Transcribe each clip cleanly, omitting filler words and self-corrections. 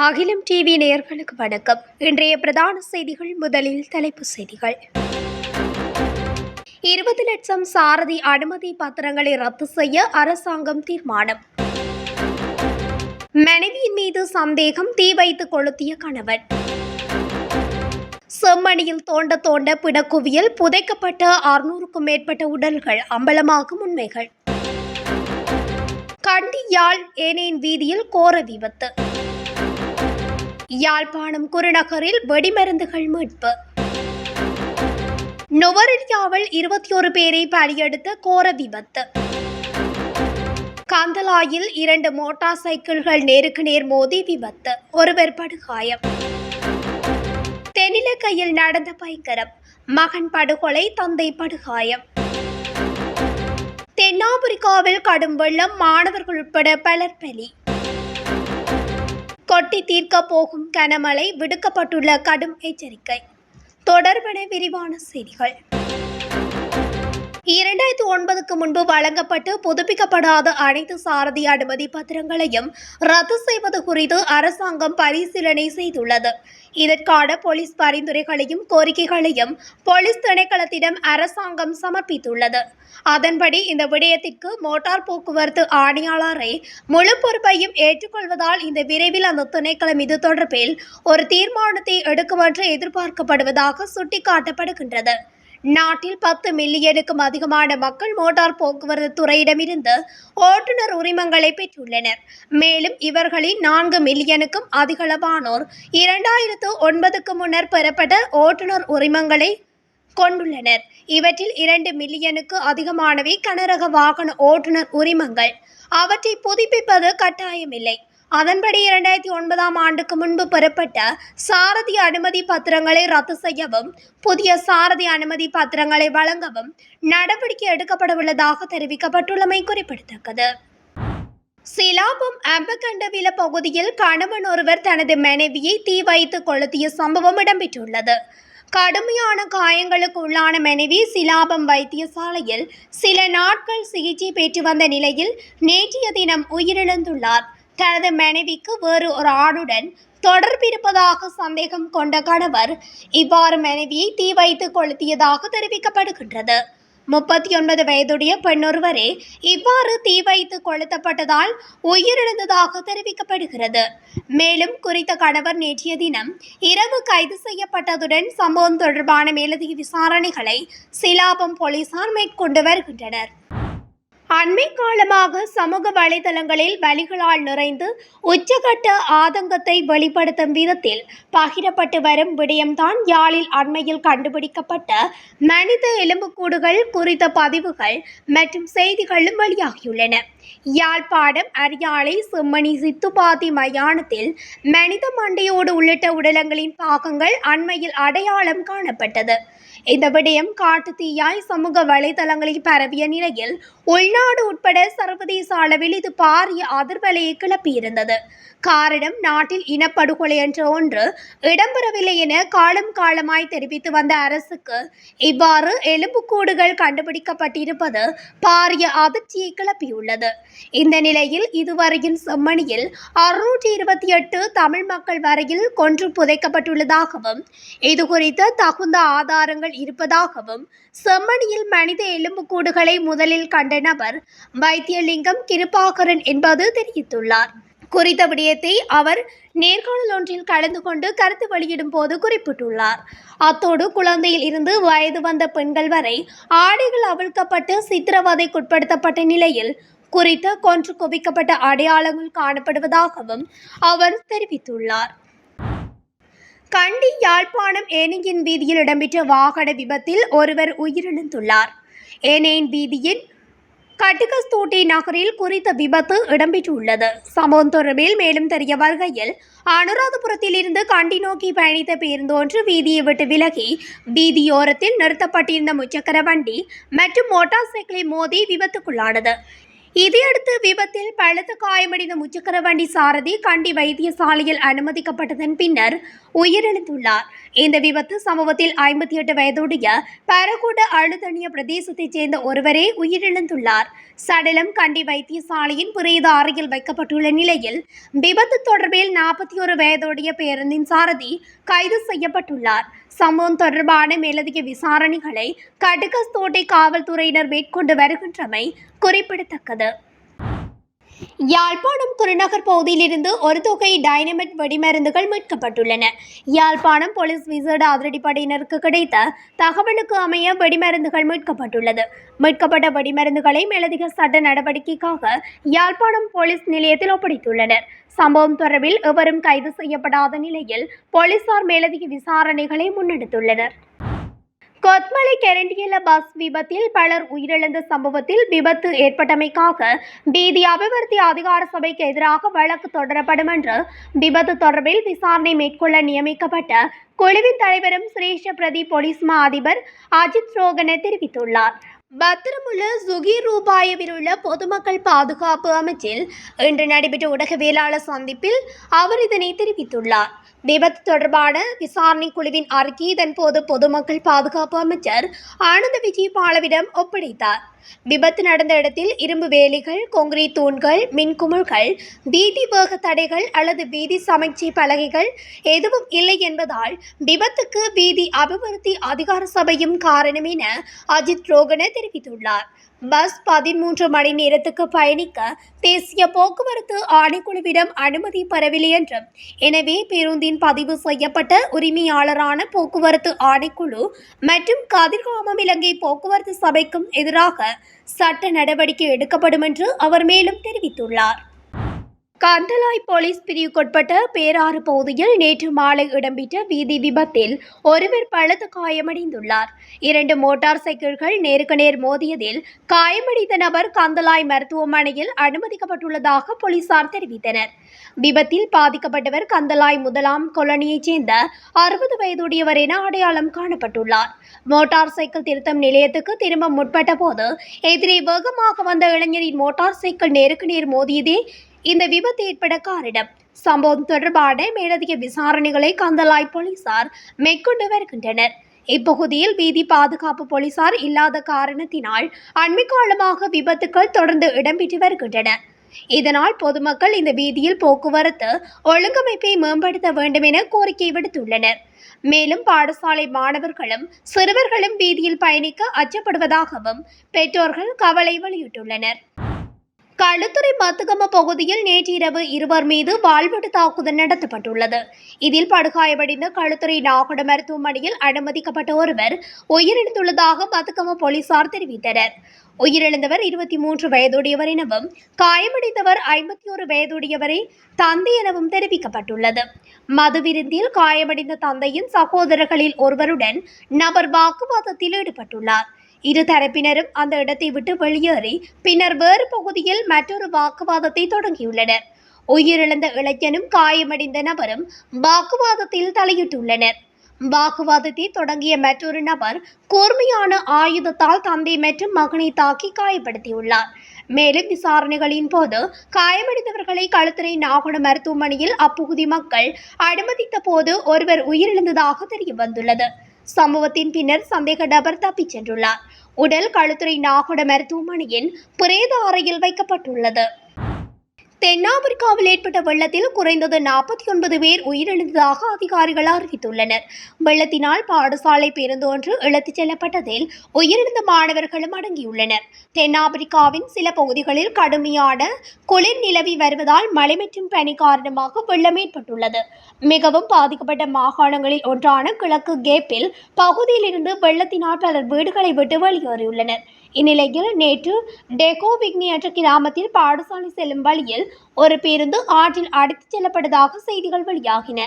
அகிலம் டிவி நேயர்களுக்கு வணக்கம். இன்றைய பிரதான செய்திகள். முதலில் தலைப்புச் செய்திகள். 20 லட்சம் சாரதி அனுமதி பத்திரங்களை ரத்து செய்ய அரசாங்கம் தீர்மானம். மனைவியின் மீது சந்தேகம், தீ வைத்து கொளுத்திய கணவன். செம்மணியில் தோண்ட தோண்ட பிணக்குவியல், புதைக்கப்பட்ட 600க்கும் மேற்பட்ட உடல்கள், அம்பலமாகும் உண்மைகள். கண்டி யாழ் ஏனையின் வீதியில் கோர விபத்து. யாழ்ப்பாணம் குருநகரில் வெடிமருந்துகள் மீட்பு. நுவரெலியாவில் 21 பேரை பலியெடுத்த கோர விபத்து. கந்தலாயில் 2 மோட்டார் சைக்கிள்கள் நேருக்கு நேர் மோதி விபத்து, ஒருவர் படுகாயம். தென்னிலங்கையில் நடந்த பயங்கரம், மகன் படுகொலை, தந்தை படுகாயம். தென்னாப்பிரிக்காவில் கடும் வெள்ளம், மாணவர்கள் உட்பட பலர் பலி. கொட்டி தீர்க்க போகும் கனமழை, விடுக்கப்பட்டுள்ள கடும் எச்சரிக்கை. தொடர்பான விரிவான செய்திகள். 2009க்கு முன்பு வழங்கப்பட்டு புதுப்பிக்கப்படாத அனைத்து சாரதி அனுமதி பத்திரங்களையும் ரத்து செய்வது குறித்து அரசாங்கம் பரிசீலனை செய்துள்ளது. இதற்கான போலீஸ் பரிந்துரைகளையும் கோரிக்கைகளையும் போலீஸ் திணைக்களத்திடம் அரசாங்கம் சமர்ப்பித்துள்ளது. அதன்படி இந்த விடயத்திற்கு மோட்டார் போக்குவரத்து ஆணையாளரை முழு பொறுப்பையும் ஏற்றுக்கொள்வதால் இந்த விரைவில் அந்த திணைக்களம் இது தொடர்பில் ஒரு தீர்மானத்தை எடுக்கும் என்று எதிர்பார்க்கப்படுவதாக சுட்டிக்காட்டப்படுகின்றது. நாட்டில் 10 மில்லியனுக்கும் அதிகமான மக்கள் மோட்டார் போக்குவரத்து துறையிடமிருந்து ஓட்டுநர் உரிமங்களை பெற்றுள்ளனர். மேலும் இவர்களில் 4 மில்லியனுக்கும் அதிகளவானோர் 2009க்கு முன்னர் பெறப்பட்ட ஓட்டுநர் உரிமங்களை கொண்டுள்ளனர். இவற்றில் 2 மில்லியனுக்கு அதிகமானவை கனரக வாகன ஓட்டுநர் உரிமங்கள். அவற்றை புதுப்பிப்பது கட்டாயமில்லை. அதன்படி 2009ஆம் ஆண்டுக்கு முன்பு பெறப்பட்ட சாரதி அனுமதி பத்திரங்களை ரத்து செய்யவும் புதிய சாரதி அனுமதி பத்திரங்களை வழங்கவும் நடவடிக்கை எடுக்கப்படவுள்ளதாக தெரிவிக்கப்பட்டுள்ளமை குறிப்பிடத்தக்கது. சிலாபம் அம்பகண்டவில பகுதியில் கணவன் ஒருவர் தனது மனைவியை தீ வைத்து கொளுத்திய சம்பவம் இடம்பெற்றுள்ளது. கடுமையான காயங்களுக்கு உள்ளான மனைவி சிலாபம் வைத்தியசாலையில் சில நாட்கள் சிகிச்சை பெற்று வந்த நிலையில் நேற்றைய தினம் உயிரிழந்துள்ளார். தனது மனைவிக்கு வேறு ஒரு ஆணுடன் தொடர்பிருப்பதாக சந்தேகம் கொண்ட கணவர் இவ்வாறு மனைவியை தீ வைத்து கொளுத்தியதாக தெரிவிக்கப்படுகின்றது. 39 வயதுடைய பெண்ணொருவரே இவ்வாறு தீ வைத்து கொளுத்தப்பட்டதால் உயிரிழந்ததாக தெரிவிக்கப்படுகிறது. மேலும் குறித்த கணவர் நேற்றைய தினம் இரவு கைது செய்யப்பட்டதுடன் சம்பவம் தொடர்பான மேலதிக விசாரணைகளை சிலாபம் போலீசார் மேற்கொண்டு வருகின்றனர். அண்மை காலமாக சமூக வலைதளங்களில் வலிகளால் நிறைந்து உச்சகட்ட ஆதங்கத்தை வெளிப்படுத்தும் விதத்தில் பகிரப்பட்டு வரும் விடயம்தான் யாழில் அண்மையில் கண்டுபிடிக்கப்பட்ட மனித எலும்புக்கூடுகள் குறித்த பதிவுகள் மற்றும் செய்திகளும் வெளியாகியுள்ளன. யாழ்ப்பாணம் அரியாலை செம்மணி சித்துப்பாத்தி மயானத்தில் மனித மண்டையோடு உள்ளிட்ட உடலங்களின் பாகங்கள் அண்மையில் அடையாளம் காணப்பட்டது. இந்த விடயம் காட்டு தீயாய் சமூக வலைதளங்களில் பரவிய நிலையில் உள்நாடு உட்பட சர்வதேச அளவில் இது பாரிய அதிர்வலையை கிளப்பியிருந்தது. காரணம், நாட்டில் இனப்படுகொலை என்ற ஒன்று இடம்பெறவில்லை என காலம் காலமாய் தெரிவித்து வந்த அரசுக்கு இவ்வாறு எலும்புக்கூடுகள் கண்டுபிடிக்கப்பட்டிருப்பது பாரிய அதிர்ச்சியை கிளப்பியுள்ளது. இந்த நிலையில் இதுவரையில் செம்மணியில் 628 தமிழ் மக்கள் வரையில் கொன்று புதைக்கப்பட்டுள்ளதாகவும் இதுகுறித்த தகுந்த ஆதாரங்கள் இருப்பதாகவும் செம்மணியில் மனித எலும்புக்கூடுகளை முதலில் கண்ட நபர் வைத்தியலிங்கம் கிருபாகரன் என்பது தெரிவித்துள்ளார். குறித்த விடயத்தை அவர் நேர்காணல் ஒன்றில் கலந்து கொண்டு கருத்து வெளியிடும் போது குறிப்பிட்டுள்ளார். அத்தோடு குழந்தையில் இருந்து வயது வந்த பெண்கள் வரை ஆடைகள் அவிழ்க்கப்பட்டு சித்திரவதைக்குட்படுத்தப்பட்ட நிலையில் குறித்த கொன்று குவிக்கப்பட்ட அடையாளங்கள் காணப்படுவதாகவும் அவர் தெரிவித்துள்ளார். கண்டி யாழ்ப்பாணம் ஏனையின் வீதியில் இடம்பெற்ற வாகன விபத்தில் ஒருவர் உயிரிழந்துள்ளார். ஏனையின் வீதியின் கட்டுகஸ்தோட்டை நகரில் குறித்த விபத்து இடம்பெற்றுள்ளது. சம்பவம் தொடர்பில் மேலும் தெரிய வருகையில் அனுராதபுரத்தில் இருந்து கண்டி நோக்கி பயணித்த பேருந்து ஒன்று வீதியை விட்டு விலகி வீதியோரத்தில் நிறுத்தப்பட்டிருந்த முச்சக்கர வண்டி மற்றும் மோட்டார் சைக்கிளை மோதி விபத்துக்குள்ளானது. இதையடுத்து விபத்தில் பலத்த காயமடைந்த முச்சக்கர வண்டி சாரதி கண்டி வைத்தியசாலையில் அனுமதிக்கப்பட்டதன் பின்னர் உயிரிழந்துள்ளார். இந்த விபத்து சம்பவத்தில் 58 வயதுடைய பரகுட அழுதணிய பிரதேசத்தைச் சேர்ந்த ஒருவரே உயிரிழந்துள்ளார். சடலம் கண்டி வைத்தியசாலையின் பிரேத அறையில் வைக்கப்பட்டுள்ள நிலையில் விபத்து தொடர்பில் 41 வயதுடைய பேருந்தின் சாரதி கைது செய்யப்பட்டுள்ளார். சம்பவம் தொடர்பான மேலதிக விசாரணைகளை கடுகஸ்தோட்டை காவல்துறையினர் மேற்கொண்டு வருகின்றமை குறிப்பிடத்தக்கது. யாழ்ப்பாணம் குருநகர் பகுதியிலிருந்து ஒரு தொகை டைனமைட் வெடிமருந்துகள் மீட்கப்பட்டுள்ளன. யாழ்ப்பாணம் போலீஸ் விசேட அதிரடிப்படையினருக்கு கிடைத்த தகவலுக்கு அமைய வெடிமருந்துகள் மீட்கப்பட்டுள்ளது. மீட்கப்பட்ட வெடிமருந்துகளை மேலதிக சட்ட நடவடிக்கைக்காக யாழ்ப்பாணம் போலீஸ் நிலையத்தில் ஒப்படைத்துள்ளனர். சம்பவம் தொடர்பில் எவரும் கைது செய்யப்படாத நிலையில் போலீசார் மேலதிக விசாரணைகளை முன்னெடுத்துள்ளனர். கொத்மலை கெரண்டியல பஸ் விபத்தில் பலர் உயிரிழந்த சம்பவத்தில் விபத்து ஏற்பட்டமைக்காக வீதி அபிவிருத்தி அதிகார சபைக்கு எதிராக வழக்கு தொடரப்படும் என்று விபத்து தொடர்பில் விசாரணை மேற்கொள்ள நியமிக்கப்பட்ட குழுவின் தலைவரும் சிரேஷ்ட பிரதி போலீஸ் மா அதிபர் அஜித் ரோகன தெரிவித்துள்ளார். பத்திரமுள்ள சுகீர் ரூபாயவில் உள்ள பொதுமக்கள் பாதுகாப்பு அமைச்சில் இன்று நடைபெற்ற ஊடகவியலாளர் சந்திப்பில் அவர் இதனை தெரிவித்துள்ளார். விபத்து தொடர்பான விசாரணை குழுவின் அறிக்கை இதன்போது பொதுமக்கள் பாதுகாப்பு அமைச்சர் ஆனந்த விஜயபாலவிடம் ஒப்படைத்தார். விபத்து நடந்த இடத்தில் இரும்பு வேலிகள், கொங்கிரீட் தூண்கள், மின்குமிழ்கள், வீதி வேக தடைகள் அல்லது வீதி சமைச்சை பலகைகள் எதுவும் இல்லை என்பதால் விபத்துக்கு வீதி அபிவிருத்தி அதிகார சபையும் காரணம் என அஜித் ரோகன தெரிவித்துள்ளார். பஸ் 13 மணி நேரத்துக்கு பயணிக்க தேசிய போக்குவரத்து ஆணைக்குழுவிடம் அனுமதி பெறவில்லை என்றும், எனவே பேருந்தின் பதிவு செய்யப்பட்ட உரிமையாளரான போக்குவரத்து ஆணைக்குழு மற்றும் கதிர்காமம் இலங்கை போக்குவரத்து சபைக்கும் எதிராக சட்ட நடவடிக்கை எடுக்கப்படும் என்று அவர் மேலும் தெரிவித்துள்ளார். கந்தளாய் போலீஸ் பிரிவுக்குட்பட்ட பேராறு பகுதியில் நேற்று மாலை இடம்பெற்ற வீதி விபத்தில் ஒருவர் பலத்த காயமடைந்துள்ளார். 2 மோட்டார் சைக்கிள்கள் நேருக்கு நேர் மோதியதில் காயமடைந்த நபர் கந்தளாய் மருத்துவமனையில் அனுமதிக்கப்பட்டுள்ளதாக போலீசார் தெரிவித்தனர். விபத்தில் பாதிக்கப்பட்டவர் கந்தளாய் 1ஆம் கொலனியைச் சேர்ந்த 60 வயதுடையவர் என அடையாளம் காணப்பட்டுள்ளார். மோட்டார் சைக்கிள் திருத்தம் நிலையத்துக்கு திரும்ப முற்பட்ட போது எதிரே வேகமாக வந்த இளைஞரின் மோட்டார் சைக்கிள் நேருக்கு நேர் மோதியதே இந்த விபத்து ஏற்பட காரணம். சம்பவம் தொடர்பான மேலதிக விசாரணைகளை கந்தளாய் போலீசார் மேற்கொண்டு வருகின்றனர். இப்பகுதியில் வீதி பாதுகாப்பு போலீசார் இல்லாத காரணத்தினால் அண்மை காலமாக விபத்துக்கள் தொடர்ந்து இடம்பெற்று வருகின்றன. இதனால் பொதுமக்கள் இந்த வீதியில் போக்குவரத்து ஒழுங்கமைப்பை மேம்படுத்த வேண்டும் என கோரிக்கை விடுத்துள்ளனர். மேலும் பாடசாலை மாணவர்களும் சிறுவர்களும் வீதியில் பயணிக்க அச்சப்படுவதாகவும் பெற்றோர்கள் கவலை வெளியிட்டுள்ளனர். களுத்துறை மத்துகம பகுதியில் நேற்று இரவு இருவர் மீது வாள்வெட்டு தாக்குதல் நடத்தப்பட்டுள்ளது. இதில் படுகாயமடைந்த களுத்துறை நாகட மருத்துவமனையில் அனுமதிக்கப்பட்ட ஒருவர் உயிரிழந்துள்ளதாக மத்துகம போலீசார் தெரிவித்தனர். உயிரிழந்தவர் 23 வயதுடையவர் எனவும் காயமடைந்தவர் 51 வயதுடையவரை தந்தை எனவும் தெரிவிக்கப்பட்டுள்ளது. மது விருந்தில் காயமடைந்த தந்தையின் சகோதரர்களில் ஒருவருடன் நபர் வாக்குவாதத்தில் ஈடுபட்டுள்ளார். இரு தரப்பினரும் அந்த இடத்தை விட்டு வெளியேறி பின்னர் வேறு பகுதியில் மற்றொரு வாக்குவாதத்தை தொடங்கியுள்ளனர். உயிரிழந்த இளைஞனும் காயமடைந்த நபரும் வாக்குவாதத்தில் தலையிட்டுள்ளனர். வாக்குவாதத்தை தொடங்கிய மற்றொரு நபர் கூர்மையான ஆயுதத்தால் தந்தை மற்றும் மகனை தாக்கி காயப்படுத்தியுள்ளார். மேலும் விசாரணைகளின் போது காயமடைந்தவர்களை களுத்துறை நாகட மருத்துவமனையில் அப்பகுதி மக்கள் அனுமதித்த போது ஒருவர் உயிரிழந்ததாக தெரியவந்துள்ளது. சம்பவத்தின் பின்னர் சந்தேக நபர் தப்பிச் சென்றுள்ளார். உடல் களுத்துறை நாகட மருத்துவமனையின் பிரேத அறையில் வைக்கப்பட்டுள்ளது. தென்னாப்பிரிக்காவில் ஏற்பட்ட வெள்ளத்தில் குறைந்தது 49 பேர் உயிரிழந்ததாக அதிகாரிகள் அறிவித்துள்ளனர். வெள்ளத்தினால் பாடசாலை பேருந்து ஒன்று இழுத்துச் செல்லப்பட்டதில் உயிரிழந்த மாணவர்களும் அடங்கியுள்ளனர். தென்னாப்பிரிக்காவின் சில பகுதிகளில் கடுமையான குளிர் நிலவி வருவதால் மழை மற்றும் பனி காரணமாக வெள்ளம் ஏற்பட்டுள்ளது. மிகவும் பாதிக்கப்பட்ட மாகாணங்களில் ஒன்றான கிழக்கு கேப்பில் பகுதியிலிருந்து வெள்ளத்தினால் பலர் வீடுகளை விட்டு வெளியேறியுள்ளனர். இந்நிலையில் நேற்று டெகோவிக்னி என்ற கிராமத்தில் பாடசாலை செல்லும் வழியில் ஒரு பேருந்து ஆற்றில் அடித்துச் செல்லப்பட்டதாக செய்திகள் வெளியாகின.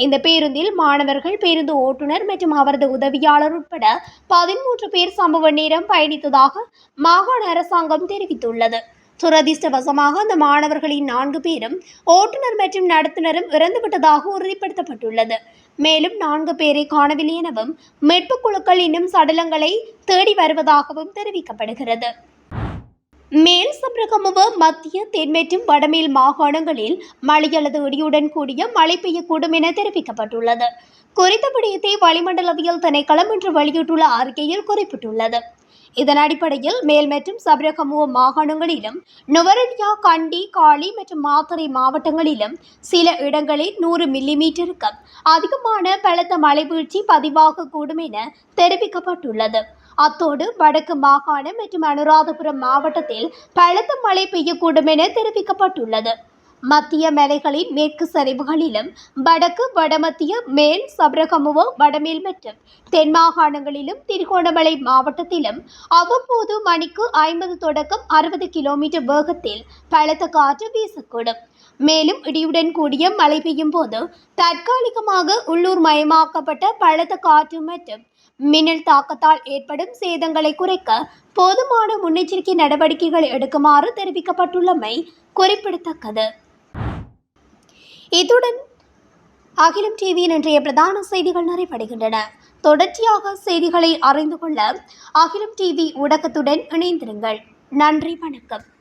இந்த பேருந்தில் மாணவர்கள், பேருந்து ஓட்டுநர் மற்றும் அவரது உதவியாளர் உட்பட 13 பேர் சம்பவ நேரம் பயணித்ததாக மாகாண அரசாங்கம் தெரிவித்துள்ளது. துரதிர்ஷ்டவசமாக அந்த மாணவர்களின் 4 பேரும் ஓட்டுநர் மற்றும் நடத்துனரும் இறந்துவிட்டதாக உறுதிப்படுத்தப்பட்டுள்ளது. மேலும் 4 பேரை காணவில்லை எனவும் மீட்புக் குழுக்கள் இன்னும் சடலங்களை தேடி வருவதாகவும் தெரிவிக்கப்படுகிறது. மேல் சப்ரகமுவ மத்திய தென் மற்றும் வடமேல் மாகாணங்களில் மழை அல்லது இடியுடன் கூடிய மழை பெய்யக்கூடும் என தெரிவிக்கப்பட்டுள்ளது. குறித்த விடயத்தை வளிமண்டலவியல் திணைக்களம் இன்று வெளியிட்டுள்ள அறிக்கையில் குறிப்பிட்டுள்ளது. இதன் அடிப்படையில் மேல் மற்றும் சப்ரகமுவ மாகாணங்களிலும் நுவரெலியா, கண்டி, காலி மற்றும் மாத்தறை மாவட்டங்களிலும் சில இடங்களில் 100 மில்லிமீட்டருக்கு அதிகமான பலத்த மழை வீழ்ச்சி பதிவாகக்கூடும் என தெரிவிக்கப்பட்டுள்ளது. அத்தோடு வடக்கு மாகாணம் மற்றும் அனுராதபுரம் மாவட்டத்தில் பலத்த மழை பெய்யக்கூடும் என தெரிவிக்கப்பட்டுள்ளது. மத்திய மலைகளின் மேற்கு சரிவுகளிலும் வடக்கு வடமத்திய மேல் சப்ரகமுவ வடமேல் மற்றும் தென் மாகாணங்களிலும் திருகோணமலை மாவட்டத்திலும் அவ்வப்போது மணிக்கு 50 தொடக்கம் 60 கிலோமீட்டர் வேகத்தில் பலத்த காற்று வீசக்கூடும். மேலும் இடியுடன் கூடிய மழை பெய்யும் போது தற்காலிகமாக உள்ளூர் மயமாக்கப்பட்ட பலத்த காற்று மற்றும் மின்னல் தாக்கத்தால் ஏற்படும் சேதங்களை குறைக்க போதுமான முன்னெச்சரிக்கை நடவடிக்கைகள் எடுக்குமாறு தெரிவிக்கப்பட்டுள்ளமை குறிப்பிடத்தக்கது. இத்துடன் அகிலம் டிவியின் இன்றைய பிரதான செய்திகள் நிறைவடைகின்றன. தொடர்ச்சியாக செய்திகளை அறிந்து கொள்ள அகிலம் டிவி ஊடகத்துடன் இணைந்திருங்கள். நன்றி, வணக்கம்.